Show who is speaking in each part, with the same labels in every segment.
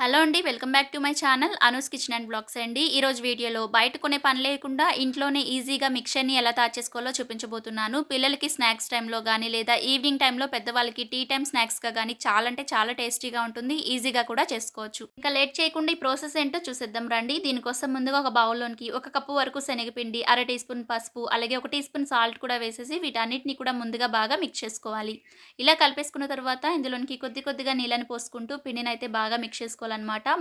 Speaker 1: Hello అండి. Welcome back to my channel Anu's kitchen and blogs అండి. ఈరోజు వీడియోలో బయట కొనే పని లేకుండా ఇంట్లోనే ఈజీగా మిక్చర్‌ని ఎలా తయారు చేసుకోవాలో చూపించబోతున్నాను. పిల్లలకి స్నాక్స్ టైమ్‌లో గానీ, లేదా ఈవినింగ్ టైమ్‌లో పెద్దవాళ్ళకి టీ టైమ్ స్నాక్స్‌గా గానీ చాలా అంటే చాలా టేస్టీగా ఉంటుంది. ఈజీగా కూడా చేసుకోవచ్చు. ఇంకా లేట్ చేయకుండా ఈ ప్రాసెస్ ఏంటో చూసేద్దాం రండి. దీనికోసం ముందుగా ఒక బౌల్‌లోనికి ఒక కప్పు వరకు శనగపిండి, అర టీ స్పూన్ పసుపు, అలాగే ఒక టీ స్పూన్ సాల్ట్ కూడా వేసేసి వీటన్నిటిని కూడా ముందుగా బాగా మిక్స్ చేసుకోవాలి. ఇలా కలిపేసుకున్న తర్వాత ఇందులోనికి కొద్దిగా నీళ్ళని పోసుకుంటూ పిండినైతే బాగా మిక్స్ చేసుకోవాలనమాట.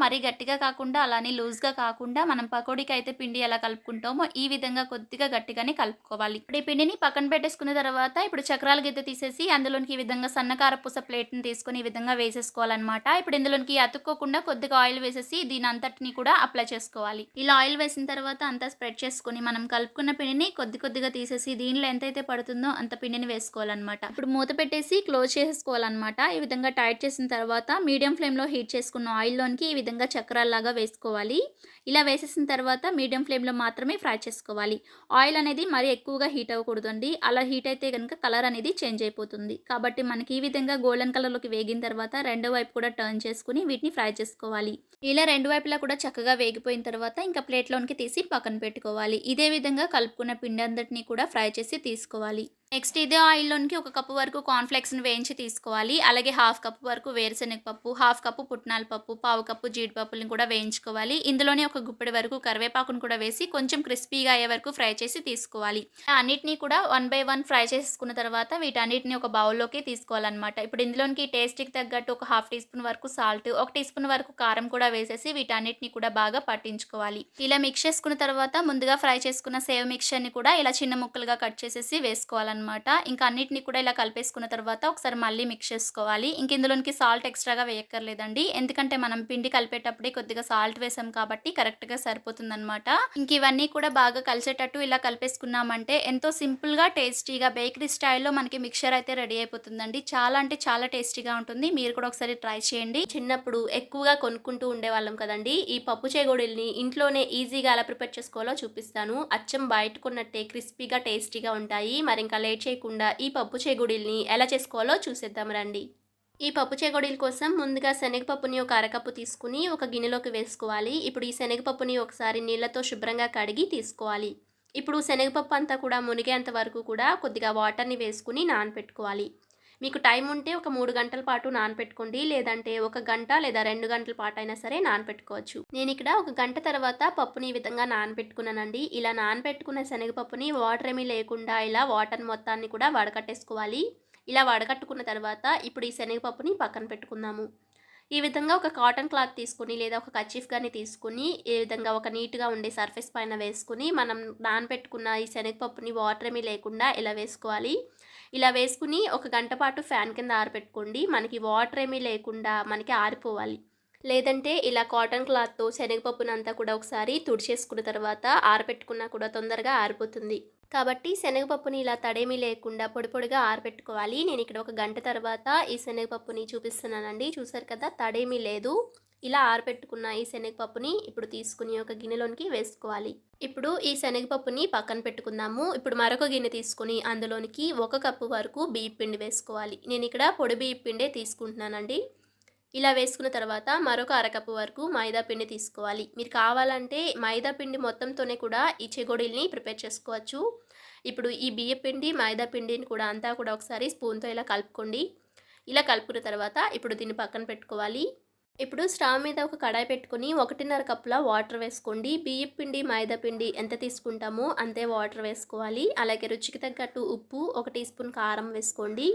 Speaker 1: మరీ గట్టిగా కాకుండా అలానే లూజ్‌గా కాకుండా మనం పకోడీకైతే పిండి ఎలా కలుపుకుంటామో ఈ విధంగా కొద్దిగా గట్టిగానే కలుపుకోవాలి. ఇప్పుడు ఈ పిండిని పక్కన పెట్టేసుకున్న తర్వాత ఇప్పుడు చక్రాల గిద్దె తీసేసి అందులోనికి ఈ విధంగా సన్న కారపూస ప్లేట్‌ని తీసుకొని ఈ విధంగా వేసేసుకోవాలనమాట. ఇప్పుడు ఇందులోనికి అతుక్కోకుండా కొద్దిగా ఆయిల్ వేసేసి దీని అంతటిని కూడా అప్లై చేసుకోవాలి. ఇలా ఆయిల్ వేసిన తర్వాత అంతా స్ప్రెడ్ చేసుకొని మనం కలుపుకున్న పిండిని కొద్దిగా తీసేసి దీనిలో ఎంతైతే పడుతుందో అంత పిండిని వేసుకోవాలనమాట. ఇప్పుడు మూత పెట్టేసి క్లోజ్ చేసేసుకోవాలనమాట. ఈ విధంగా టైట్ చేసిన తర్వాత మీడియం ఫ్లేమ్‌లో హీట్ చేసుకున్న ఆయిల్‌లోనికి ఈ విధంగా చక్రాల్లాగా వేసుకోవాలి. ఇలా వేసేసిన తర్వాత మీడియం ఫ్లేమ్‌లో మాత్రమే ఫ్రై చేసుకోవాలి. ఆయిల్ అనేది మరీ ఎక్కువగా హీట్ అవ్వకూడదండి. అలా హీట్ అయితే గనుక కలర్ అనేది చేంజ్ అయిపోతుంది. కాబట్టి మనకి ఈ విధంగా గోల్డెన్ కలర్‌లోకి వేగిన తర్వాత రెండో వైపు కూడా టర్న్ చేసుకొని వీటిని ఫ్రై చేసుకోవాలి. ఇలా రెండు వైపులా కూడా చక్కగా వేగిపోయిన తర్వాత ఇంకా ప్లేట్‌లోనికి తీసి పక్కన పెట్టుకోవాలి. ఇదే విధంగా కలుపుకున్న పిండి అంతటిని కూడా ఫ్రై చేసి తీసుకోవాలి. నెక్స్ట్ ఇదే ఆయిల్‌లోనికి ఒక కప్పు వరకు కార్న్ ఫ్లేక్స్‌ని వేయించి తీసుకోవాలి. అలాగే హాఫ్ కప్ వరకు వేరుశనగ పప్పు, హాఫ్ కప్పు పుట్నాల పప్పు, పావు కప్పు జీడిపప్పులని కూడా వేయించుకోవాలి. ఇందులోనే ఒక గుప్పెడు వరకు కరివేపాకును కూడా వేసి కొంచెం క్రిస్పీగా అయ్యే వరకు ఫ్రై చేసి తీసుకోవాలి. అన్నిటిని కూడా వన్ బై వన్ ఫ్రై చేసుకున్న తర్వాత వీటన్నిటిని ఒక బౌల్‌లోకి తీసుకోవాలన్నమాట. ఇప్పుడు ఇందులోనికి టేస్ట్‌కి తగ్గట్టు ఒక హాఫ్ టీ స్పూన్ వరకు సాల్ట్, ఒక టీ స్పూన్ వరకు కారం కూడా వేసేసి వీటన్నిటిని కూడా బాగా పట్టించుకోవాలి. ఇలా మిక్స్ చేసుకున్న తర్వాత ముందుగా ఫ్రై చేసుకున్న సేవ్ మిక్చర్‌ని కూడా ఇలా చిన్న ముక్కలుగా కట్ చేసేసి వేసుకోవాలన్నమాట. ఇంకా అన్నిటిని కూడా ఇలా కలిపేసుకున్న తర్వాత ఒకసారి మళ్ళీ మిక్స్ చేసుకోవాలి. ఇంక ఇందులోనికి సాల్ట్ ఎక్స్‌ట్రాగా వేయక్కర్లేదండి. ఎందుకంటే మనం పిండి కలిపేటప్పుడే కొద్దిగా సాల్ట్ వేసాం కాబట్టి కరెక్ట్‌గా సరిపోతుందన్నమాట. ఇంక ఇవన్నీ కూడా బాగా కలిసేటట్టు ఇలా కలిపేసుకున్నామంటే ఎంతో సింపుల్‌గా, టేస్టీగా బేకరీ స్టైల్‌లో మనకి మిక్చర్ అయితే రెడీ అయిపోతుందండి. చాలా అంటే చాలా టేస్టీగా ఉంటుంది. మీరు కూడా ఒకసారి ట్రై చేయండి. చిన్నప్పుడు ఎక్కువగా కొనుక్కుంటూ ఉండేవాళ్ళం కదండీ! ఈ పప్పు చేగోడీల్ని ఇంట్లోనే ఈజీగా ఎలా ప్రిపేర్ చేసుకోవాలో చూపిస్తాను. అచ్చం బయట కొన్నట్టే క్రిస్పీగా, టేస్టీగా ఉంటాయి. మరింకా లేట్ చేయకుండా ఈ పప్పు చేగోడీల్ని ఎలా చేసుకోవాలో చూసేద్దాం రండి. ఈ పప్పు చేగోడీల కోసం ముందుగా శనగపప్పుని ఒక అరకప్పు తీసుకుని ఒక గిన్నెలోకి వేసుకోవాలి. ఇప్పుడు ఈ శనగపప్పుని ఒకసారి నీళ్లతో శుభ్రంగా కడిగి తీసుకోవాలి. ఇప్పుడు శనగపప్పు అంతా కూడా మునిగేంత వరకు కూడా కొద్దిగా వాటర్‌ని వేసుకుని నానపెట్టుకోవాలి. మీకు టైం ఉంటే ఒక 3 గంటల పాటు నానపెట్టుకోండి. లేదంటే 1 గంట లేదా 2 గంటల పాటైనా సరే నానపెట్టుకోవచ్చు. నేనిక్కడ 1 గంట తర్వాత పప్పుని ఈ విధంగా నానపెట్టుకున్నానండి. ఇలా నానపెట్టుకున్న శనగపప్పుని వాటర్ ఏమీ లేకుండా ఇలా వాటర్ మొత్తాన్ని కూడా వడకట్టేసుకోవాలి. ఇలా వడకట్టుకున్న తర్వాత ఇప్పుడు ఈ శనగపప్పుని పక్కన పెట్టుకుందాము. ఈ విధంగా ఒక కాటన్ క్లాత్ తీసుకొని లేదా ఒక కర్చీఫ్ గాని తీసుకొని ఈ విధంగా ఒక నీట్‌గా ఉండే సర్ఫేస్ పైన వేసుకొని మనం నానబెట్టుకున్న ఈ శనగపప్పుని వాటర్ ఏమీ లేకుండా ఇలా వేసుకోవాలి. ఇలా వేసుకుని ఒక గంట పాటు ఫ్యాన్ కింద ఆరబెట్టుకోండి. మనకి వాటర్ ఏమీ లేకుండా మనకి ఆరిపోవాలి. లేదంటే ఇలా కాటన్ క్లాత్‌తో శనగపప్పునంతా కూడా ఒకసారి తుడిచేసుకున్న తర్వాత ఆరబెట్టుకున్నా కూడా తొందరగా ఆరిపోతుంది. కాబట్టి శనగపప్పుని ఇలా తడేమీ లేకుండా పొడి పొడిగా ఆరబెట్టుకోవాలి. నేనిక్కడ ఒక గంట తర్వాత ఈ శనగపప్పుని చూపిస్తున్నానండి. చూసారు కదా! తడేమీ లేదు. ఇలా ఆరబెట్టుకున్న ఈ శనగపప్పుని ఇప్పుడు తీసుకొని ఒక గిన్నెలోనికి వేసుకోవాలి. ఇప్పుడు ఈ శనగపప్పుని పక్కన పెట్టుకుందాము. ఇప్పుడు మరొక గిన్నె తీసుకొని అందులోనికి ఒక కప్పు వరకు బియ్యపు పిండి వేసుకోవాలి. నేనిక్కడ పొడి బియ్యపు పిండే తీసుకుంటున్నానండి. ఇలా వేసుకున్న తర్వాత మరొక అరకప్పు వరకు మైదా పిండి తీసుకోవాలి. మీరు కావాలంటే మైదా పిండి మొత్తంతోనే కూడా ఈ చెగోడీల్ని ప్రిపేర్ చేసుకోవచ్చు. ఇప్పుడు ఈ బియ్యపు పిండి, మైదా పిండిని కూడా అంతా కూడా ఒకసారి స్పూన్‌తో ఇలా కలుపుకోండి. ఇలా కలుపుకున్న తర్వాత ఇప్పుడు దీన్ని పక్కన పెట్టుకోవాలి. ఇప్పుడు స్టవ్ మీద ఒక కడాయి పెట్టుకొని 1:30 కప్పుల వాటర్ వేసుకోండి. బియ్యపు పిండి, మైదా పిండి ఎంత తీసుకుంటామో అంతే వాటర్ వేసుకోవాలి. అలాగే రుచికి తగ్గట్టు ఉప్పు, ఒక టీ స్పూన్ కారం వేసుకోండి.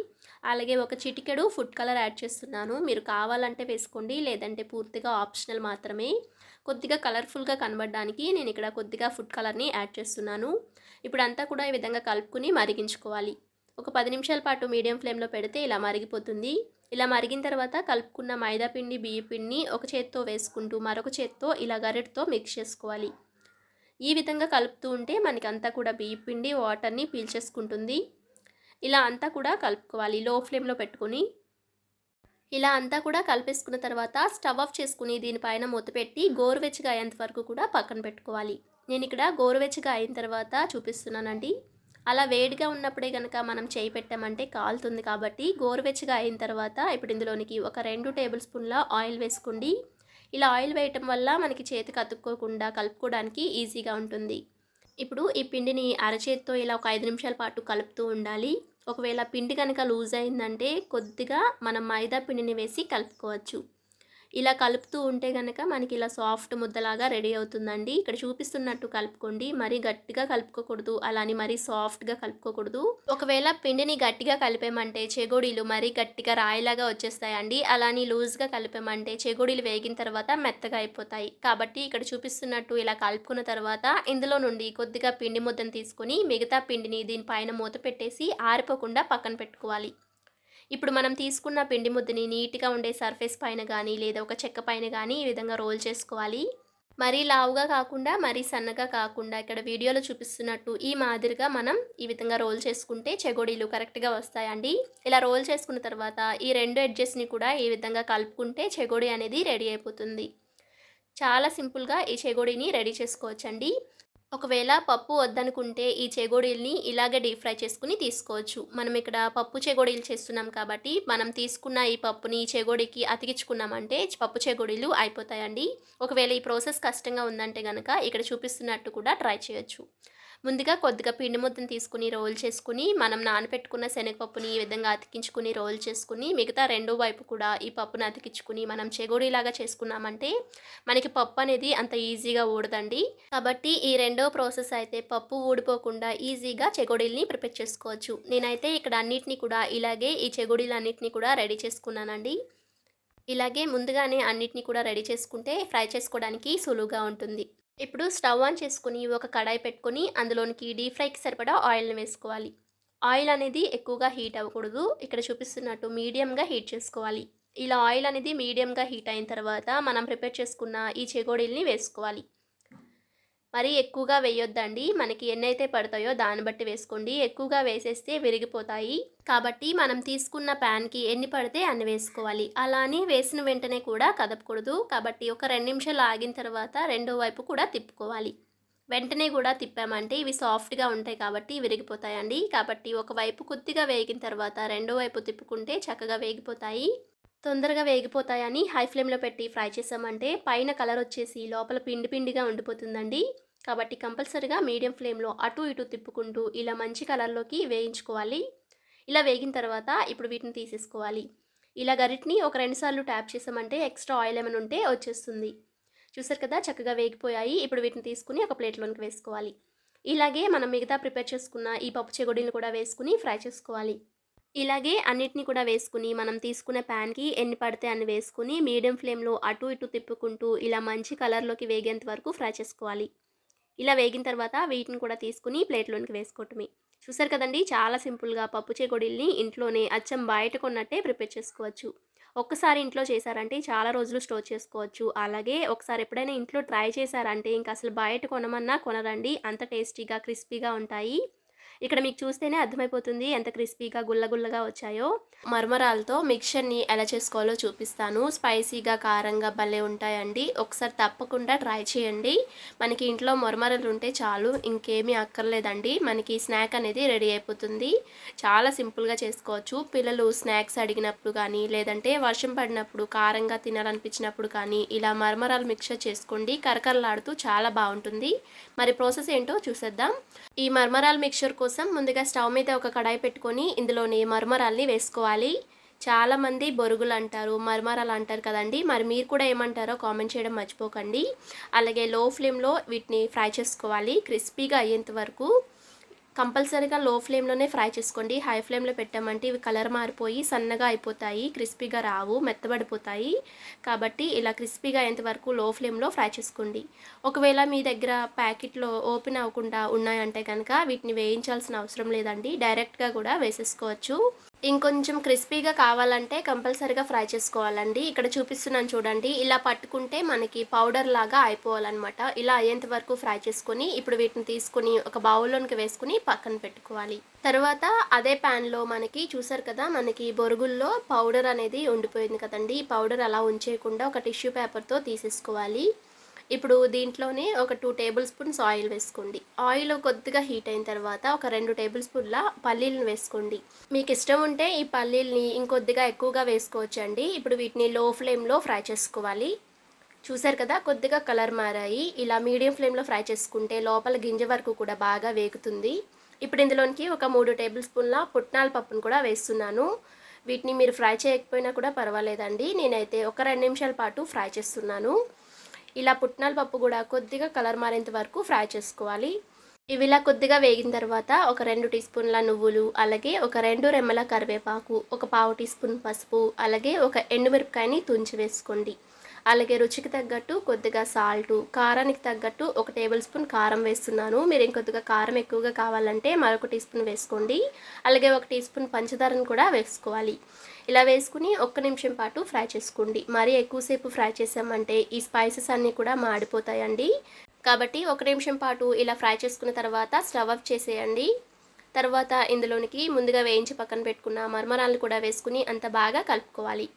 Speaker 1: అలాగే ఒక చిటికెడు ఫుడ్ కలర్ యాడ్ చేస్తున్నాను. మీరు కావాలంటే వేసుకోండి, లేదంటే పూర్తిగా ఆప్షనల్ మాత్రమే. కొద్దిగా కలర్ఫుల్‌గా కనబడడానికి నేను ఇక్కడ కొద్దిగా ఫుడ్ కలర్‌ని యాడ్ చేస్తున్నాను. ఇప్పుడంతా కూడా ఈ విధంగా కలుపుకొని మరిగించుకోవాలి. ఒక 10 నిమిషాల పాటు మీడియం ఫ్లేమ్‌లో పెడితే ఇలా మరిగిపోతుంది. ఇలా మరిగిన తర్వాత కలుపుకున్న మైదా పిండి, బియ్యపు పిండిని ఒక చేత్తో వేసుకుంటూ మరొక చేత్తో ఇలా గరిటెతో మిక్స్ చేసుకోవాలి. ఈ విధంగా కలుపుతూ ఉంటే మనకంతా కూడా బియ్యపు పిండి వాటర్‌ని పీల్చేసుకుంటుంది. ఇలా అంతా కూడా కలుపుకోవాలి లో ఫ్లేమ్‌లో పెట్టుకొని. ఇలా అంతా కూడా కలిపేసుకున్న తర్వాత స్టవ్ ఆఫ్ చేసుకుని దీనిపైన మూత పెట్టి గోరువెచ్చగా అయ్యేంత వరకు కూడా పక్కన పెట్టుకోవాలి. నేనిక్కడ గోరువెచ్చగా అయిన తర్వాత చూపిస్తున్నానండి. అలా వేడిగా ఉన్నప్పుడే గనక మనం చేయి పెట్టామంటే కాలుతుంది కాబట్టి గోరువెచ్చగా అయిన తర్వాత ఇప్పుడు ఇందులోనికి ఒక 2 టేబుల్ స్పూన్ల ఆయిల్ వేసుకోండి.
Speaker 2: ఇలా ఆయిల్ వేయటం వల్ల మనకి చేతికి అతుక్కోకుండా కలుపుకోవడానికి ఈజీగా ఉంటుంది. ఇప్పుడు ఈ పిండిని అరచేత్తో ఇలా ఒక 5 నిమిషాల పాటు కలుపుతూ ఉండాలి. ఒకవేళ పిండి కనుక లూజ్ అయిందంటే కొద్దిగా మనం మైదా పిండిని వేసి కలుపుకోవచ్చు. ఇలా కలుపుతూ ఉంటే గనక మనకి ఇలా సాఫ్ట్ ముద్దలాగా రెడీ అవుతుందండి. ఇక్కడ చూపిస్తున్నట్టు కలుపుకోండి. మరీ గట్టిగా కలుపుకోకూడదు. అలా అని మరీ సాఫ్ట్‌గా కలుపుకోకూడదు. ఒకవేళ పిండిని గట్టిగా కలిపామంటే చెగోడీలు మరీ గట్టిగా రాయిలాగా వచ్చేస్తాయండి. అలా అని లూజ్‌గా కలిపామంటే చెగోడీలు వేగిన తర్వాత మెత్తగా అయిపోతాయి. కాబట్టి ఇక్కడ చూపిస్తున్నట్టు ఇలా కలుపుకున్న తర్వాత ఇందులో నుండి కొద్దిగా పిండి ముద్దను తీసుకొని మిగతా పిండిని దీనిపైన మూత పెట్టేసి ఆరిపోకుండా పక్కన పెట్టుకోవాలి. ఇప్పుడు మనం తీసుకున్న పిండి ముద్దని నీట్‌గా ఉండే సర్ఫేస్ పైన గానీ, లేదా ఒక చెక్క పైన గానీ ఈ విధంగా రోల్ చేసుకోవాలి. మరీ లావుగా కాకుండా, మరీ సన్నగా కాకుండా ఇక్కడ వీడియోలో చూపిస్తున్నట్టు ఈ మాదిరిగా మనం ఈ విధంగా రోల్ చేసుకుంటే చెగోడీలు కరెక్ట్‌గా వస్తాయండి. ఇలా రోల్ చేసుకున్న తర్వాత ఈ 2 ఎడ్జెస్‌ని కూడా ఈ విధంగా కలుపుకుంటే చెగోడీ అనేది రెడీ అయిపోతుంది. చాలా సింపుల్‌గా ఈ చెగోడీని రెడీ చేసుకోవచ్చండి. ఒకవేళ పప్పు వద్దనుకుంటే ఈ చెగోడీల్ని ఇలాగే డీప్ ఫ్రై చేసుకుని తీసుకోవచ్చు. మనం ఇక్కడ పప్పు చెగోడీలు చేస్తున్నాం కాబట్టి మనం తీసుకున్న ఈ పప్పుని ఈ చెగోడీకి అతికించుకున్నామంటే పప్పు చెగోడీలు అయిపోతాయండి. ఒకవేళ ఈ ప్రాసెస్ కష్టంగా ఉందంటే గనక ఇక్కడ చూపిస్తున్నట్టు కూడా ట్రై చేయొచ్చు. ముందుగా కొద్దిగా పిండి ముద్దను తీసుకుని రోల్ చేసుకుని మనం నానబెట్టుకున్న శనగపప్పుని ఈ విధంగా అతికించుకుని రోల్ చేసుకుని మిగతా రెండో వైపు కూడా ఈ పప్పును అతికించుకుని మనం చెగోడీలాగా చేసుకున్నామంటే మనకి పప్పు అనేది అంత ఈజీగా ఊడదండి. కాబట్టి ఈ రెండో ప్రాసెస్ అయితే పప్పు ఊడిపోకుండా ఈజీగా చెగోడీల్ని ప్రిపేర్ చేసుకోవచ్చు. నేనైతే ఇక్కడ అన్నిటిని కూడా ఇలాగే ఈ చెగోడీలన్నిటిని కూడా రెడీ చేసుకున్నానండి. ఇలాగే ముందుగానే అన్నిటిని కూడా రెడీ చేసుకుంటే ఫ్రై చేసుకోవడానికి సులువుగా ఉంటుంది. ఇప్పుడు స్టవ్ ఆన్ చేసుకొని ఒక కడాయి పెట్టుకొని అందులోనికి డీప్ ఫ్రైకి సరిపడా ఆయిల్‌ని వేసుకోవాలి. ఆయిల్ అనేది ఎక్కువగా హీట్ అవ్వకూడదు. ఇక్కడ చూపిస్తున్నట్టు మీడియంగా హీట్ చేసుకోవాలి. ఇలా ఆయిల్ అనేది మీడియంగా హీట్ అయిన తర్వాత మనం ప్రిపేర్ చేసుకున్న ఈ చెగోడీల్ని వేసుకోవాలి. మరీ ఎక్కువగా వేయొద్దండి. మనకి ఎన్నైతే పడతాయో దాన్ని బట్టి వేసుకోండి. ఎక్కువగా వేసేస్తే విరిగిపోతాయి. కాబట్టి మనం తీసుకున్న ప్యాన్‌కి ఎన్ని పడితే అన్ని వేసుకోవాలి. అలా అని వేసిన వెంటనే కూడా కదపకూడదు. కాబట్టి ఒక 2 నిమిషాలు ఆగిన తర్వాత రెండో వైపు కూడా తిప్పుకోవాలి. వెంటనే కూడా తిప్పామంటే ఇవి సాఫ్ట్‌గా ఉంటాయి కాబట్టి విరిగిపోతాయండి. కాబట్టి ఒక వైపు కొద్దిగా వేగిన తర్వాత రెండో వైపు తిప్పుకుంటే చక్కగా వేగిపోతాయి. తొందరగా వేగిపోతాయని హై ఫ్లేమ్‌లో పెట్టి ఫ్రై చేసామంటే పైన కలర్ వచ్చేసి లోపల పిండి పిండిగా ఉండిపోతుందండి. కాబట్టి కంపల్సరీగా మీడియం ఫ్లేమ్‌లో అటు ఇటు తిప్పుకుంటూ ఇలా మంచి కలర్‌లోకి వేయించుకోవాలి. ఇలా వేగిన తర్వాత ఇప్పుడు వీటిని తీసేసుకోవాలి. ఇలా గరిటని ఒక 2 సార్లు ట్యాప్ చేసామంటే ఎక్స్ట్రా ఆయిల్ ఏమైనా ఉంటే వచ్చేస్తుంది. చూసారు కదా చక్కగా వేగిపోయాయి. ఇప్పుడు వీటిని తీసుకుని ఒక ప్లేట్‌లోనికి వేసుకోవాలి. ఇలాగే మనం మిగతా ప్రిపేర్ చేసుకున్న ఈ పప్పు చెగోడీలు కూడా వేసుకుని ఫ్రై చేసుకోవాలి. ఇలాగే అన్నిటిని కూడా వేసుకుని మనం తీసుకున్న ప్యాన్‌కి ఎన్ని పడితే అన్ని వేసుకుని మీడియం ఫ్లేమ్‌లో అటు ఇటు తిప్పుకుంటూ ఇలా మంచి కలర్‌లోకి వేగేంత వరకు ఫ్రై చేసుకోవాలి. ఇలా వేగిన తర్వాత వీటిని కూడా తీసుకుని ప్లేట్‌లోనికి వేసుకోవటమే. చూసారు కదండీ! చాలా సింపుల్‌గా పప్పు చెకోడీల్ని ఇంట్లోనే అచ్చం బయట కొన్నట్టే ప్రిపేర్ చేసుకోవచ్చు. ఒక్కసారి ఇంట్లో చేశారంటే చాలా రోజులు స్టోర్ చేసుకోవచ్చు. అలాగే ఒకసారి ఎప్పుడైనా ఇంట్లో ట్రై చేశారంటే ఇంక అసలు బయట కొనమన్నా కొనరండి. అంత టేస్టీగా, క్రిస్పీగా ఉంటాయి. ఇక్కడ మీకు చూస్తేనే అర్థమైపోతుంది ఎంత క్రిస్పీగా గుల్లగుల్లగా వచ్చాయో. మరమరాలతో మిక్చర్‌ని ఎలా చేసుకోవాలో చూపిస్తాను. స్పైసీగా, కారంగా భలే ఉంటాయండి. ఒకసారి తప్పకుండా ట్రై చేయండి. మనకి ఇంట్లో మరమరాలు ఉంటే చాలు ఇంకేమీ అక్కర్లేదండి. మనకి స్నాక్ అనేది రెడీ అయిపోతుంది. చాలా సింపుల్‌గా చేసుకోవచ్చు. పిల్లలు స్నాక్స్ అడిగినప్పుడు కానీ, లేదంటే వర్షం పడినప్పుడు కారంగా తినాలనిపించినప్పుడు కానీ ఇలా మరమరాలు మిక్చర్ చేసుకోండి. కరకరలాడుతూ చాలా బావుంటుంది. మరి ప్రాసెస్ ఏంటో చూసేద్దాం. ఈ మరమరాలు మిక్చర్ కోసం ముందుగా స్టవ్ మీద ఒక కడాయి పెట్టుకొని ఇందులోని మరమరాల్ని వేసుకోవాలి. చాలామంది బొరుగులు అంటారు, మరమరాలు అంటారు కదండి. మరి మీరు కూడా ఏమంటారో కామెంట్ చేయడం మర్చిపోకండి. అలాగే లో ఫ్లేమ్లో వీటిని ఫ్రై చేసుకోవాలి క్రిస్పీగా అయ్యేంత వరకు. కంపల్సరీగా లో ఫ్లేమ్లోనే ఫ్రై చేసుకోండి. హై ఫ్లేమ్లో పెట్టామంటే ఇవి కలర్ మారిపోయి సన్నగా అయిపోతాయి, క్రిస్పీగా రావు, మెత్తబడిపోతాయి. కాబట్టి ఇలా క్రిస్పీగా అయ్యేంత వరకు లో ఫ్లేమ్లో ఫ్రై చేసుకోండి. ఒకవేళ మీ దగ్గర ప్యాకెట్లో ఓపెన్ అవ్వకుండా ఉన్నాయంటే కనుక వీటిని వేయించాల్సిన అవసరం లేదండి, డైరెక్ట్గా కూడా వేసేసుకోవచ్చు. ఇంకొంచెం క్రిస్పీగా కావాలంటే కంపల్సరీగా ఫ్రై చేసుకోవాలండి. ఇక్కడ చూపిస్తున్నాను చూడండి, ఇలా పట్టుకుంటే మనకి పౌడర్ లాగా అయిపోవాలన్నమాట. ఇలా అయ్యేంత వరకు ఫ్రై చేసుకొని ఇప్పుడు వీటిని తీసుకొని ఒక బౌల్లోనికి వేసుకుని పక్కన పెట్టుకోవాలి. తర్వాత అదే ప్యాన్లో మనకి చూసారు కదా, మనకి బొరుగుల్లో పౌడర్ అనేది ఉండిపోయింది కదండి. ఈ పౌడర్ అలా ఉంచేయకుండా ఒక టిష్యూ పేపర్తో తీసేసుకోవాలి. ఇప్పుడు దీంట్లోనే ఒక 2 టేబుల్ స్పూన్స్ ఆయిల్ వేసుకోండి. ఆయిల్ కొద్దిగా హీట్ అయిన తర్వాత ఒక 2 టేబుల్ స్పూన్ల పల్లీలను వేసుకోండి. మీకు ఇష్టం ఉంటే ఈ పల్లీల్ని ఇంకొద్దిగా ఎక్కువగా వేసుకోవచ్చండి. ఇప్పుడు వీటిని లో ఫ్లేమ్లో ఫ్రై చేసుకోవాలి. చూసారు కదా, కొద్దిగా కలర్ మారాయి. ఇలా మీడియం ఫ్లేమ్లో ఫ్రై చేసుకుంటే లోపల గింజ వరకు కూడా బాగా వేగుతుంది. ఇప్పుడు ఇందులోనికి ఒక 3 టేబుల్ స్పూన్ల పుట్నాల పప్పును కూడా వేస్తున్నాను. వీటిని మీరు ఫ్రై చేయకపోయినా కూడా పర్వాలేదండి. నేనైతే ఒక 2 నిమిషాల పాటు ఫ్రై చేస్తున్నాను. ఇలా పుట్నాల పప్పు కూడా కొద్దిగా కలర్ మారేంత వరకు ఫ్రై చేసుకోవాలి. ఇవి ఇలా కొద్దిగా వేగిన తర్వాత ఒక 2 టీ స్పూన్ల నువ్వులు, అలాగే ఒక 2 రెమ్మల కరివేపాకు, ఒక పావు టీ స్పూన్ పసుపు, అలాగే ఒక ఎండుమిరపకాయని తుంచి వేసుకోండి. అలాగే రుచికి తగ్గట్టు కొద్దిగా సాల్టు, కారానికి తగ్గట్టు ఒక టేబుల్ స్పూన్ కారం వేస్తున్నాను. మీరు ఇంకొద్దిగా కారం ఎక్కువగా కావాలంటే మరొక టీ స్పూన్ వేసుకోండి. అలాగే ఒక టీ స్పూన్ పంచదారను కూడా వేసుకోవాలి. ఇలా వేసుకుని 1 నిమిషం పాటు ఫ్రై చేసుకోండి. మరీ ఎక్కువసేపు ఫ్రై చేసామంటే ఈ స్పైసెస్ అన్నీ కూడా మాడిపోతాయండి. కాబట్టి 1 నిమిషం పాటు ఇలా ఫ్రై చేసుకున్న తర్వాత స్టవ్ ఆఫ్ చేసేయండి. తర్వాత ఇందులోనికి ముందుగా వేయించి పక్కన పెట్టుకున్న మరమరాలను కూడా వేసుకుని అంత బాగా కలుపుకోవాలి.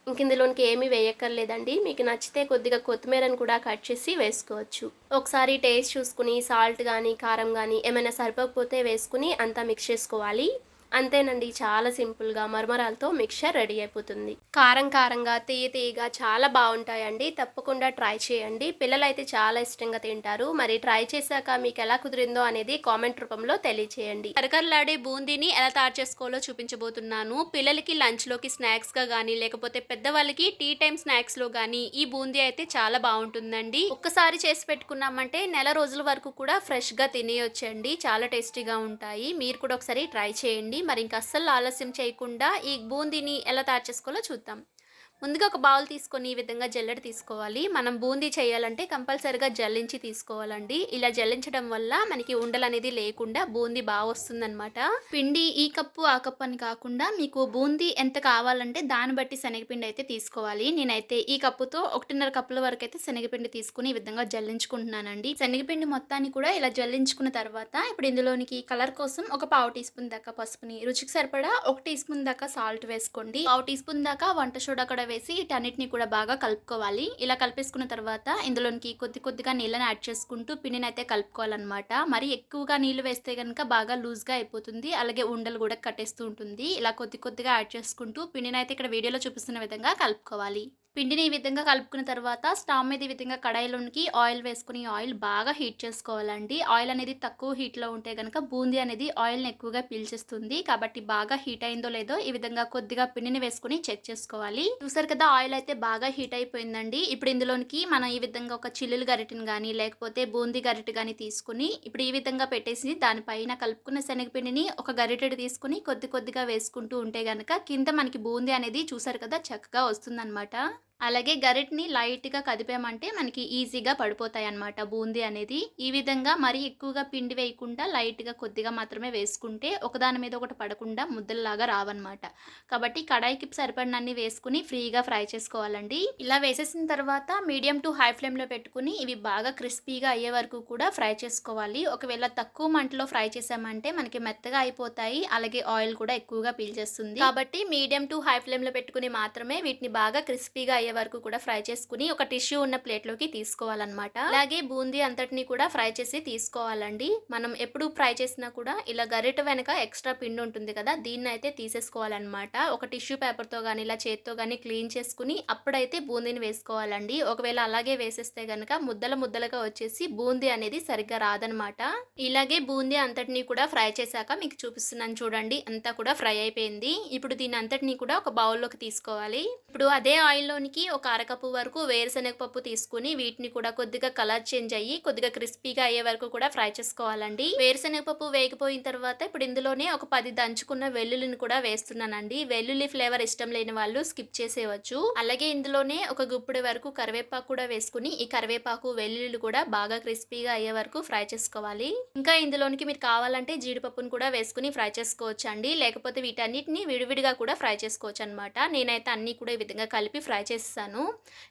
Speaker 2: ఇంక ఇందులోనికి ఏమీ వేయక్కర్లేదండి. మీకు నచ్చితే కొద్దిగా కొత్తిమీరను కూడా కట్ చేసి వేసుకోవచ్చు. ఒకసారి టేస్ట్ చూసుకుని సాల్ట్ కానీ కారం కానీ ఏమైనా సరిపోకపోతే వేసుకుని అంతా మిక్స్ చేసుకోవాలి. అంతేనండి, చాలా సింపుల్గా మరమరాలతో మిక్చర్ రెడీ అయిపోతుంది. కారం కారంగా తీయగా చాలా బాగుంటాయండి. తప్పకుండా ట్రై చేయండి. పిల్లలైతే చాలా ఇష్టంగా తింటారు. మరి ట్రై చేశాక మీకు ఎలా కుదిరిందో అనేది కామెంట్ రూపంలో తెలియచేయండి.
Speaker 1: కరకరలాడే బూందీని ఎలా తయారు చేసుకోవాలో చూపించబోతున్నాను. పిల్లలకి లంచ్లోకి స్నాక్స్గా కానీ లేకపోతే పెద్దవాళ్ళకి టీ టైం స్నాక్స్లో కానీ ఈ బూందీ అయితే చాలా బాగుంటుందండి. ఒక్కసారి చేసి పెట్టుకున్నామంటే నెల రోజుల వరకు కూడా ఫ్రెష్గా తినేయొచ్చండి. చాలా టేస్టీగా ఉంటాయి. మీరు కూడా ఒకసారి ట్రై చేయండి. మరి ఇంకా అస్సలు ఆలస్యం చేయకుండా ఈ బూందీని ఎలా తయారు చేసుకోవాలో చూద్దాం. ముందుగా ఒక బౌల్ తీసుకొని ఈ విధంగా జల్లెడ తీసుకోవాలి. మనం బూందీ చేయాలంటే కంపల్సరిగా జల్లించి తీసుకోవాలండి. ఇలా జల్లించడం వల్ల మనకి ఉండలు అనేది లేకుండా బూందీ బాగా వస్తుందన్నమాట. పిండి ఈ కప్పు ఆ కప్పు అని కాకుండా మీకు బూందీ ఎంత కావాలంటే దాన్ని బట్టి శనగపిండి అయితే తీసుకోవాలి. నేనైతే ఈ కప్పుతో 1.5 కప్పుల వరకు అయితే శనగపిండి తీసుకుని ఈ విధంగా జల్లించుకుంటున్నానండి. శనగపిండి మొత్తాన్ని కూడా ఇలా జల్లించుకున్న తర్వాత ఇప్పుడు ఇందులోనికి కలర్ కోసం ఒక పావు టీ స్పూన్ దాకా పసుపుని, రుచికి సరిపడా 1 టీ స్పూన్ దాకా సాల్ట్ వేసుకోండి. పావు టీ స్పూన్ దాకా వంట సోడా కూడా వేసి వీటన్నిటిని కూడా బాగా కలుపుకోవాలి. ఇలా కలిపేసుకున్న తర్వాత ఇందులోనికి కొద్దిగా నీళ్ళని యాడ్ చేసుకుంటూ పిండిని అయితే కలుపుకోవాలన్నమాట. మరి ఎక్కువగా నీళ్లు వేస్తే కనుక బాగా లూజ్గా అయిపోతుంది. అలాగే ఉండలు కూడా కట్టేస్తూ ఉంటుంది. ఇలా కొద్దిగా యాడ్ చేసుకుంటూ పిండిని అయితే ఇక్కడ వీడియోలో చూపిస్తున్న విధంగా కలుపుకోవాలి. పిండిని ఈ విధంగా కలుపుకున్న తర్వాత స్టవ్ మీద ఈ విధంగా కడాయిలోనికి ఆయిల్ వేసుకుని ఆయిల్ బాగా హీట్ చేసుకోవాలండి. ఆయిల్ అనేది తక్కువ హీట్లో ఉంటే కనుక బూందీ అనేది ఆయిల్ని ఎక్కువగా పీల్చేస్తుంది. కాబట్టి బాగా హీట్ అయిందో లేదో ఈ విధంగా కొద్దిగా పిండిని వేసుకుని చెక్ చేసుకోవాలి. చూసారు కదా, ఆయిల్ అయితే బాగా హీట్ అయిపోయిందండి. ఇప్పుడు ఇందులోనికి మనం ఈ విధంగా ఒక చిల్లులు గరిటెని కానీ లేకపోతే బూందీ గరిటె కానీ తీసుకుని ఇప్పుడు ఈ విధంగా పెట్టేసి దానిపైన కలుపుకున్న శనగపిండిని ఒక గరిటెడు తీసుకుని కొద్దిగా వేసుకుంటూ ఉంటే కనుక కింద మనకి బూందీ అనేది చూసారు కదా చక్కగా వస్తుందన్నమాట. అలాగే గరిటని లైట్‌గా కదిపామంటే మనకి ఈజీగా పడిపోతాయన్నమాట బూందీ అనేది. ఈ విధంగా మరీ ఎక్కువగా పిండి వేయకుండా లైట్‌గా కొద్దిగా మాత్రమే వేసుకుంటే ఒకదాని మీద ఒకటి పడకుండా ముద్దల్లాగా రావన్నమాట. కాబట్టి కడాయికి సరిపడినన్ని వేసుకుని ఫ్రీగా ఫ్రై చేసుకోవాలండి. ఇలా వేసేసిన తర్వాత మీడియం టు హై ఫ్లేమ్‌లో పెట్టుకుని ఇవి బాగా క్రిస్పీగా అయ్యే వరకు కూడా ఫ్రై చేసుకోవాలి. ఒకవేళ తక్కువ మంటలో ఫ్రై చేసామంటే మనకి మెత్తగా అయిపోతాయి. అలాగే ఆయిల్ కూడా ఎక్కువగా పీల్చేస్తుంది. కాబట్టి మీడియం టు హై ఫ్లేమ్‌లో పెట్టుకుని మాత్రమే వీటిని బాగా క్రిస్పీగా అయ్యే వరకు కూడా ఫ్రై చేసుకుని ఒక టిష్యూ ఉన్న ప్లేట్లోకి తీసుకోవాలన్నమాట. అలాగే బూందీ అంతటిని కూడా ఫ్రై చేసి తీసుకోవాలండి. మనం ఎప్పుడు ఫ్రై చేసినా కూడా ఇలా గరిట వెనక ఎక్స్ట్రా పిండి ఉంటుంది కదా, దీన్ని అయితే తీసేసుకోవాలన్నమాట. ఒక టిష్యూ పేపర్తో కానీ ఇలా చేత్తో కానీ క్లీన్ చేసుకుని అప్పుడైతే బూందీని వేసుకోవాలండి. ఒకవేళ అలాగే వేసేస్తే కనుక ముద్దలుగా వచ్చేసి బూందీ అనేది సరిగ్గా రాదనమాట. ఇలాగే బూందీ అంతటిని కూడా ఫ్రై చేశాక మీకు చూపిస్తున్నాను చూడండి, అంతా కూడా ఫ్రై అయిపోయింది. ఇప్పుడు దీని అంతటిని కూడా ఒక బౌల్లోకి తీసుకోవాలి. ఇప్పుడు అదే ఆయిల్లోనికి ఒక అరకప్పు వరకు వేరుశనగ పప్పు తీసుకుని వీటిని కూడా కొద్దిగా కలర్ చేంజ్ అయ్యి కొద్దిగా క్రిస్పీగా అయ్యే వరకు కూడా ఫ్రై చేసుకోవాలండి. వేరుశనగ పప్పు వేగిపోయిన తర్వాత ఇప్పుడు ఇందులోనే ఒక 10 దంచుకున్న వెల్లుల్లిని కూడా వేస్తున్నానండి. వెల్లుల్లి ఫ్లేవర్ ఇష్టం లేని వాళ్ళు స్కిప్ చేసేయవచ్చు. అలాగే ఇందులోనే ఒక గుప్పెడు వరకు కరివేపాకు కూడా వేసుకుని ఈ కరివేపాకు వెల్లుల్లి కూడా బాగా క్రిస్పీగా అయ్యే వరకు ఫ్రై చేసుకోవాలి. ఇంకా ఇందులోనికి మీరు కావాలంటే జీడిపప్పును కూడా వేసుకుని ఫ్రై చేసుకోవచ్చు అండి. లేకపోతే వీటన్నిటిని విడివిడిగా కూడా ఫ్రై చేసుకోవచ్చు అనమాట. నేనైతే అన్ని కూడా ఈ విధంగా కలిపి ఫ్రై చేస్తాను.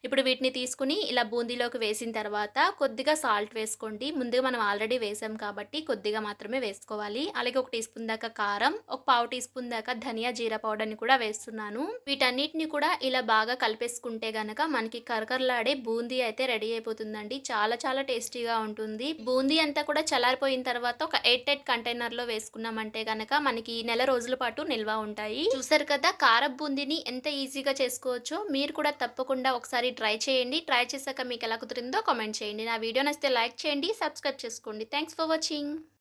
Speaker 1: ఇప్పుడు వీటిని తీసుకుని ఇలా బూందీలోకి వేసిన తర్వాత కొద్దిగా సాల్ట్ వేసుకోండి. ముందుగా మనం ఆల్రెడీ వేసాం కాబట్టి కొద్దిగా మాత్రమే వేసుకోవాలి. అలాగే 1 టీ స్పూన్ దాకా కారం, ఒక పావు టీ స్పూన్ దాకా ధనియా జీరా పౌడర్ని కూడా వేస్తున్నాను. వీటన్నిటిని కూడా ఇలా బాగా కలిపేసుకుంటే గనక మనకి కరకరలాడే బూందీ అయితే రెడీ అయిపోతుందండి. చాలా టేస్టీగా ఉంటుంది. బూందీ అంతా కూడా చల్లారిపోయిన తర్వాత ఒక ఎయిర్ టైట్ కంటైనర్లో వేసుకున్నామంటే గనక మనకి నెల రోజుల పాటు నిల్వ ఉంటాయి. చూసారు కదా, కారం బూందీని ఎంత ఈజీగా చేసుకోవచ్చో మీరు కూడా తప్పకుండా ఒకసారి ట్రై చేయండి. ట్రై చేశాక మీకు ఎలా కుదిరిందో కామెంట్ చేయండి. నా వీడియో నచ్చితే లైక్ చేయండి, సబ్స్క్రైబ్ చేసుకోండి. Thanks for watching.